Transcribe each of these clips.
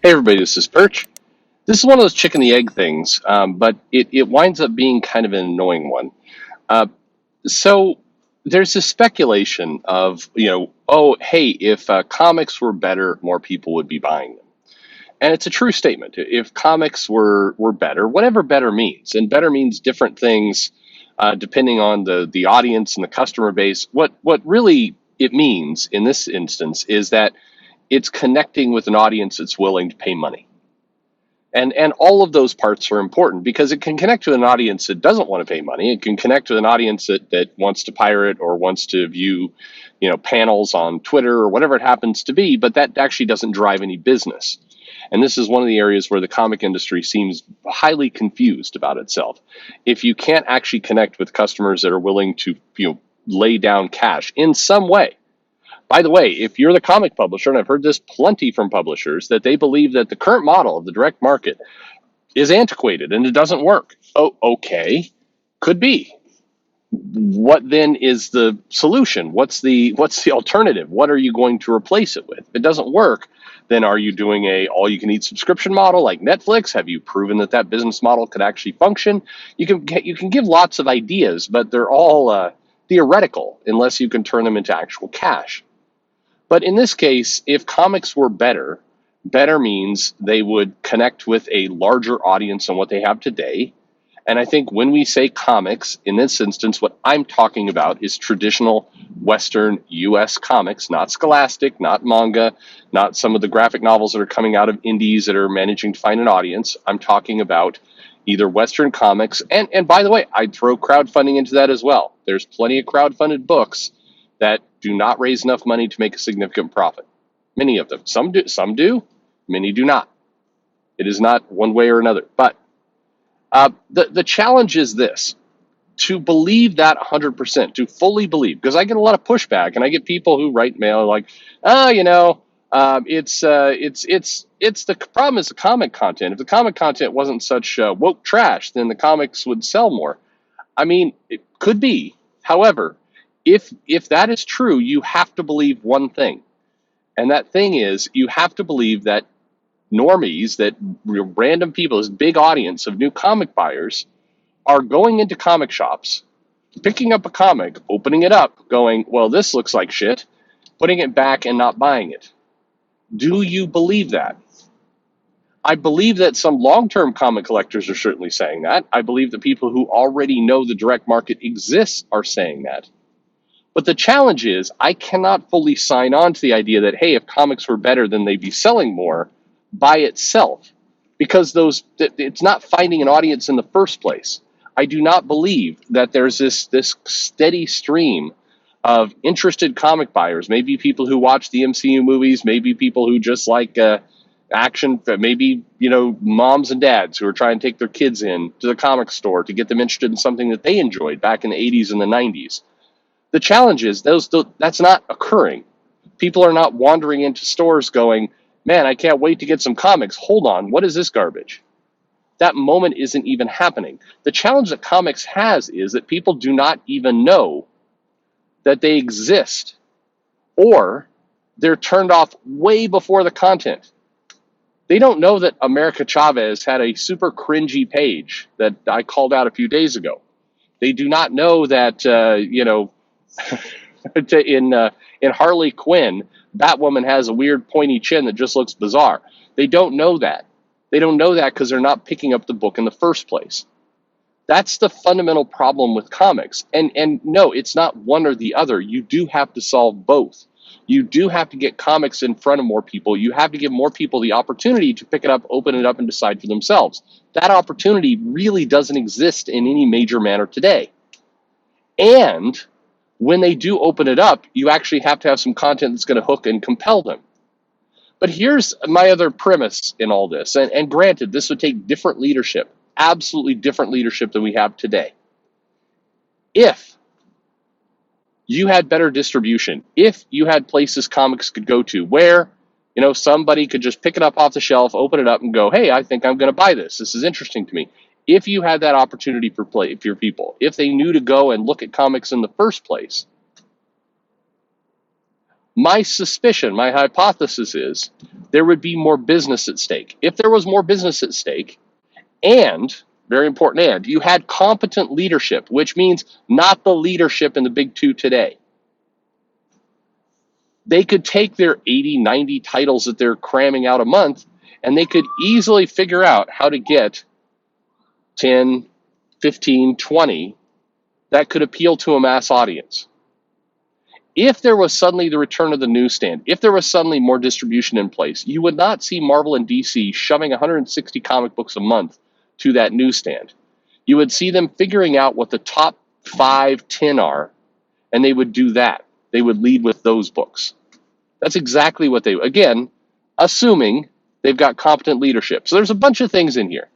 Hey everybody, this is Perch. This is one of those chicken and the egg things, but it winds up being kind of an annoying one. Uh, so there's this speculation of, oh, hey, if comics were better, more people would be buying them. And it's a true statement. If comics were better, whatever better means, and better means different things depending on the audience and the customer base. What really it means in this instance is that it's connecting with an audience that's willing to pay money. And all of those parts are important because it can connect to an audience that doesn't want to pay money. It can connect to an audience that wants to pirate or wants to view, panels on Twitter or whatever it happens to be, but that actually doesn't drive any business. And this is one of the areas where the comic industry seems highly confused about itself. If you can't actually connect with customers that are willing to, lay down cash in some way. By the way, if you're the comic publisher, and I've heard this plenty from publishers, that they believe that the current model of the direct market is antiquated and it doesn't work. Oh, okay. Could be. What then is the solution? What's the alternative? What are you going to replace it with? If it doesn't work, then are you doing a all you can eat subscription model like Netflix? Have you proven that business model could actually function? You can give lots of ideas, but they're all theoretical unless you can turn them into actual cash. But in this case, if comics were better means they would connect with a larger audience than what they have today. And I think when we say comics, in this instance, what I'm talking about is traditional Western US comics, not Scholastic, not manga, not some of the graphic novels that are coming out of indies that are managing to find an audience. I'm talking about either Western comics. And by the way, I'd throw crowdfunding into that as well. There's plenty of crowdfunded books that do not raise enough money to make a significant profit. Many of them. Some do, many do not. It is not one way or another. But the challenge is this: to believe that 100%, to fully believe, because I get a lot of pushback, and I get people who write mail like, it's the problem is the comic content. If the comic content wasn't such woke trash, then the comics would sell more. I mean, it could be. However, if that is true, you have to believe one thing. And that thing is, you have to believe that normies, that random people, this big audience of new comic buyers, are going into comic shops, picking up a comic, opening it up, going, well, this looks like shit, putting it back and not buying it. Do you believe that? I believe that some long-term comic collectors are certainly saying that. I believe that people who already know the direct market exists are saying that. But the challenge is, I cannot fully sign on to the idea that, hey, if comics were better, then they'd be selling more by itself, because it's not finding an audience in the first place. I do not believe that there's this steady stream of interested comic buyers, maybe people who watch the MCU movies, maybe people who just like action, maybe, moms and dads who are trying to take their kids in to the comic store to get them interested in something that they enjoyed back in the 80s and the 90s. The challenge is that's not occurring. People are not wandering into stores going, man, I can't wait to get some comics. Hold on, what is this garbage? That moment isn't even happening. The challenge that comics has is that people do not even know that they exist, or they're turned off way before the content. They don't know that America Chavez had a super cringy page that I called out a few days ago. They do not know that, in Harley Quinn, Batwoman has a weird pointy chin that just looks bizarre. They don't know that. They don't know that because they're not picking up the book in the first place. That's the fundamental problem with comics. And no, it's not one or the other. You do have to solve both. You do have to get comics in front of more people. You have to give more people the opportunity to pick it up, open it up, and decide for themselves. That opportunity really doesn't exist in any major manner today. And when they do open it up, you actually have to have some content that's going to hook and compel them. But here's my other premise in all this. And granted, this would take different leadership, absolutely different leadership than we have today. If you had better distribution, if you had places comics could go to where, somebody could just pick it up off the shelf, open it up, and go, hey, I think I'm going to buy this. This is interesting to me. If you had that opportunity for your people, if they knew to go and look at comics in the first place, My suspicion, my hypothesis is there would be more business at stake. If there was more business at stake, and, very important, and you had competent leadership, which means not the leadership in the big two today. They could take their 80, 90 titles that they're cramming out a month, and they could easily figure out how to get 10, 15, 20 that could appeal to a mass audience. If there was suddenly the return of the newsstand, if there was suddenly more distribution in place, you would not see Marvel and DC shoving 160 comic books a month to that newsstand. You would see them figuring out what the top 5, 10 are, and they would do that. They would lead with those books. That's exactly what they, again, assuming they've got competent leadership. So there's a bunch of things in here.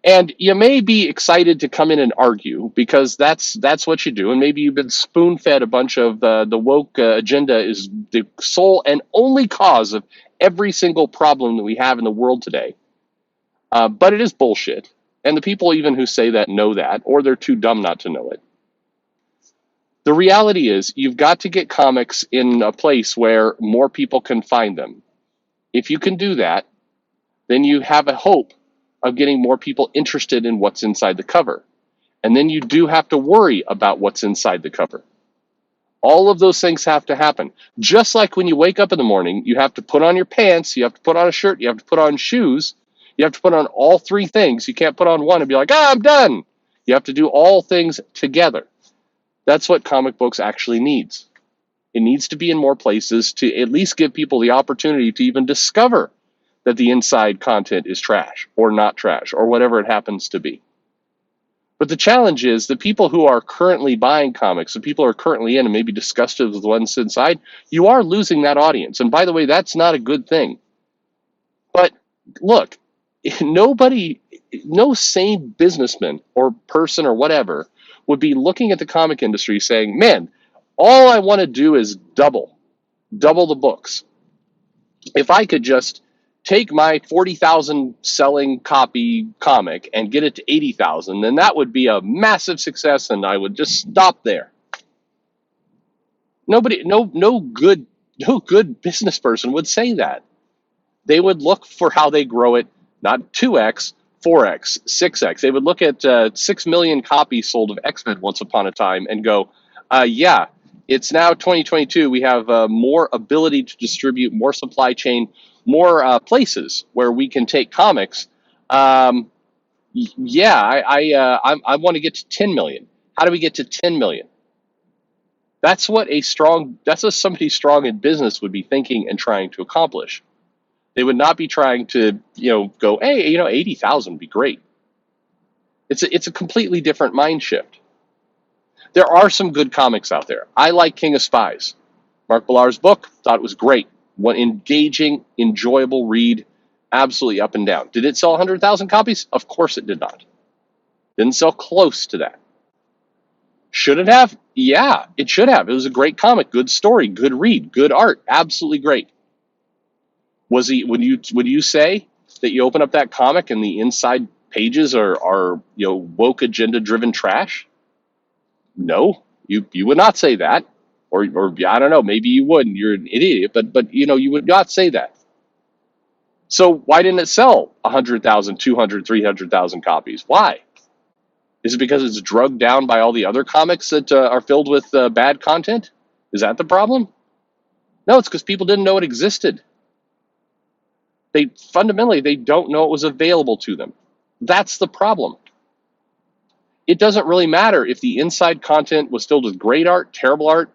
And you may be excited to come in and argue because that's what you do. And maybe you've been spoon-fed a bunch of the woke agenda is the sole and only cause of every single problem that we have in the world today. But it is bullshit. And the people even who say that know that, or they're too dumb not to know it. The reality is you've got to get comics in a place where more people can find them. If you can do that, then you have a hope of getting more people interested in what's inside the cover. And then you do have to worry about what's inside the cover. All of those things have to happen. Just like when you wake up in the morning, you have to put on your pants, you have to put on a shirt, you have to put on shoes, you have to put on all three things. You can't put on one and be like, I'm done. You have to do all things together. That's what comic books actually needs. It needs to be in more places to at least give people the opportunity to even discover that the inside content is trash or not trash or whatever it happens to be. But the challenge is the people who are currently buying comics, the people who are currently in and maybe disgusted with the ones inside, you are losing that audience. And by the way, that's not a good thing. But look, no sane businessman or person or whatever would be looking at the comic industry saying, man, all I want to do is double the books. If I could just take my 40,000 selling copy comic and get it to 80,000, then that would be a massive success and I would just stop there. No good business person would say that. They would look for how they grow it, not 2x, 4x, 6x. They would look at 6 million copies sold of X-Men once upon a time and go, yeah, it's now 2022. We have more ability to distribute, more supply chain, more places where we can take comics. I want to get to 10 million. How do we get to 10 million? That's what somebody strong in business would be thinking and trying to accomplish. They would not be trying to, go, hey, 80,000 would be great. It's a completely different mind shift. There are some good comics out there. I like King of Spies. Mark Millar's book, thought it was great. One engaging, enjoyable read, absolutely up and down. Did it sell 100,000 copies? Of course it did not. Didn't sell close to that. Should it have? Yeah, it should have. It was a great comic, good story, good read, good art, absolutely great. Would you say that you open up that comic and the inside pages are woke agenda driven trash? No, you would not say that. Or I don't know, maybe you would, and you're an idiot, but you would not say that. So why didn't it sell 100,000, 200, 300,000 copies? Why? Is it because it's drugged down by all the other comics that are filled with bad content? Is that the problem? No, it's because people didn't know it existed. They don't know it was available to them. That's the problem. It doesn't really matter if the inside content was filled with great art, terrible art,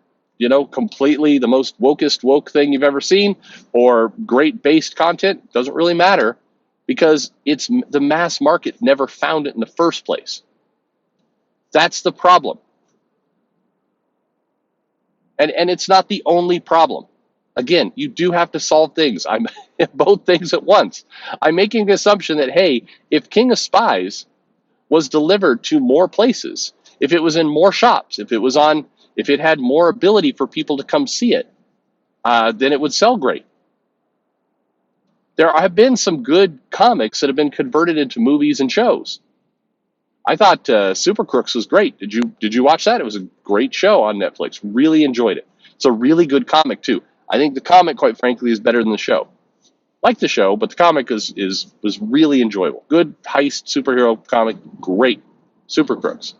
completely the most wokest woke thing you've ever seen, or great based content. Doesn't really matter because it's the mass market never found it in the first place. That's the problem. And it's not the only problem. Again, you do have to solve things. I'm both things at once. I'm making the assumption that, hey, if King of Spies was delivered to more places, if it was in more shops, if it had more ability for people to come see it, then it would sell great. There have been some good comics that have been converted into movies and shows. I thought Super Crooks was great. Did you watch that? It was a great show on Netflix. Really enjoyed it. It's a really good comic too. I think the comic, quite frankly, is better than the show. Like the show, but the comic was really enjoyable. Good heist superhero comic, great. Super Crooks.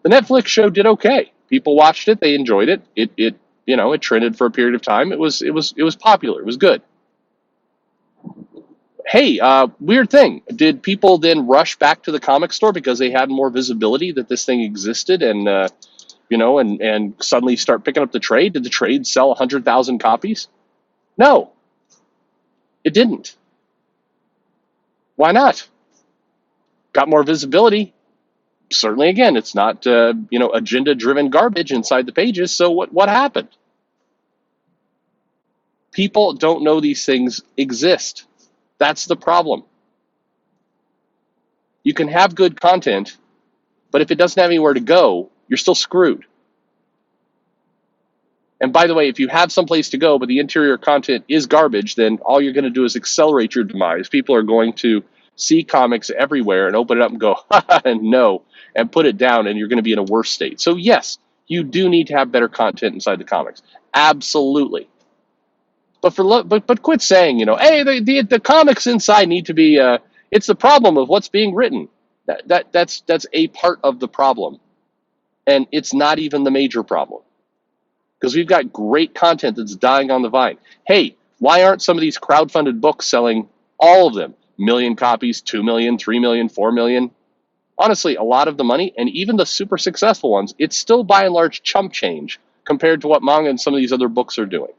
The Netflix show did okay. People watched it, they enjoyed it. It trended for a period of time. It was popular. It was good. Hey, weird thing. Did people then rush back to the comic store because they had more visibility that this thing existed, and and suddenly start picking up the trade? Did the trade sell 100,000 copies? No, it didn't. Why not? Got more visibility. Certainly, again, it's not agenda-driven garbage inside the pages. So what happened? People don't know these things exist. That's the problem. You can have good content, but if it doesn't have anywhere to go, you're still screwed. And by the way, if you have someplace to go, but the interior content is garbage, then all you're going to do is accelerate your demise. People are going to see comics everywhere and open it up and go, ha, and no, and put it down, and you're going to be in a worse state. So yes, you do need to have better content inside the comics. Absolutely. But quit saying, hey, the comics inside need to be. It's the problem of what's being written. That's a part of the problem, and it's not even the major problem. Because we've got great content that's dying on the vine. Hey, why aren't some of these crowdfunded books selling, all of them, 1 million copies, 2 million, 3 million, 4 million? Honestly, a lot of the money, and even the super successful ones, it's still by and large chump change compared to what manga and some of these other books are doing.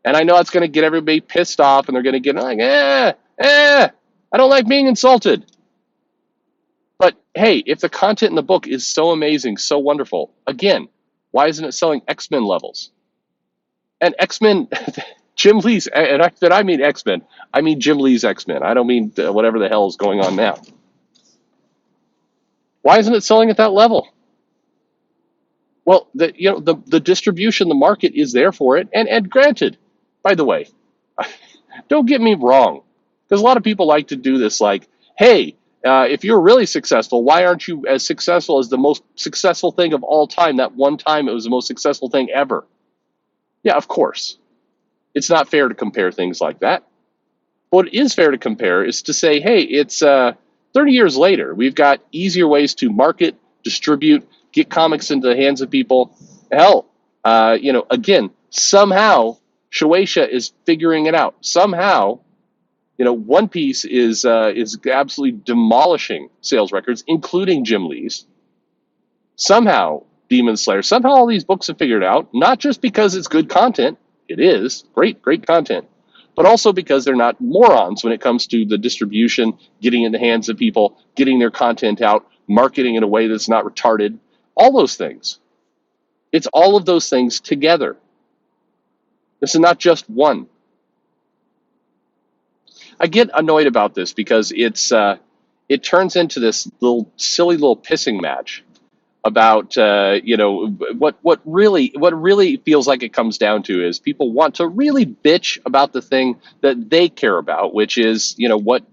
And I know it's going to get everybody pissed off, and they're going to get like, I don't like being insulted. But hey, if the content in the book is so amazing, so wonderful, again, why isn't it selling X-Men levels? And X-Men, Jim Lee's, and I mean X-Men, I mean Jim Lee's X-Men. I don't mean whatever the hell is going on now. Why isn't it selling at that level? Well, the distribution, the market is there for it. And granted, by the way, don't get me wrong, because a lot of people like to do this like, hey, if you're really successful, why aren't you as successful as the most successful thing of all time? That one time it was the most successful thing ever. Yeah, of course. It's not fair to compare things like that. What is fair to compare is to say, hey, it's 30 years later. We've got easier ways to market, distribute, get comics into the hands of people. Hell, again, somehow Shueisha is figuring it out. Somehow, One Piece is absolutely demolishing sales records, including Jim Lee's. Somehow, Demon Slayer. Somehow, all these books have figured out. Not just because it's good content. It is great content, but also because they're not morons when it comes to the distribution, getting in the hands of people, getting their content out, marketing in a way that's not retarded. All those things. It's all of those things together. This is not just one. I get annoyed about this because it turns into this silly little pissing match about what really feels like it comes down to is people want to really bitch about the thing that they care about, which is what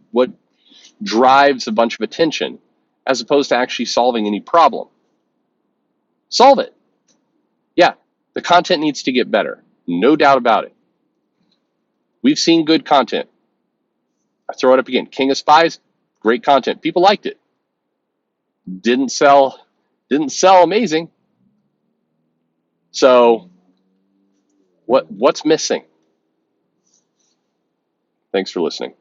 drives a bunch of attention, as opposed to actually solving any problem. Solve it. Yeah, the content needs to get better, no doubt about it. We've seen good content. I throw it up again. King of Spies, great content. People liked it. Didn't sell amazing. So what's missing? Thanks for listening.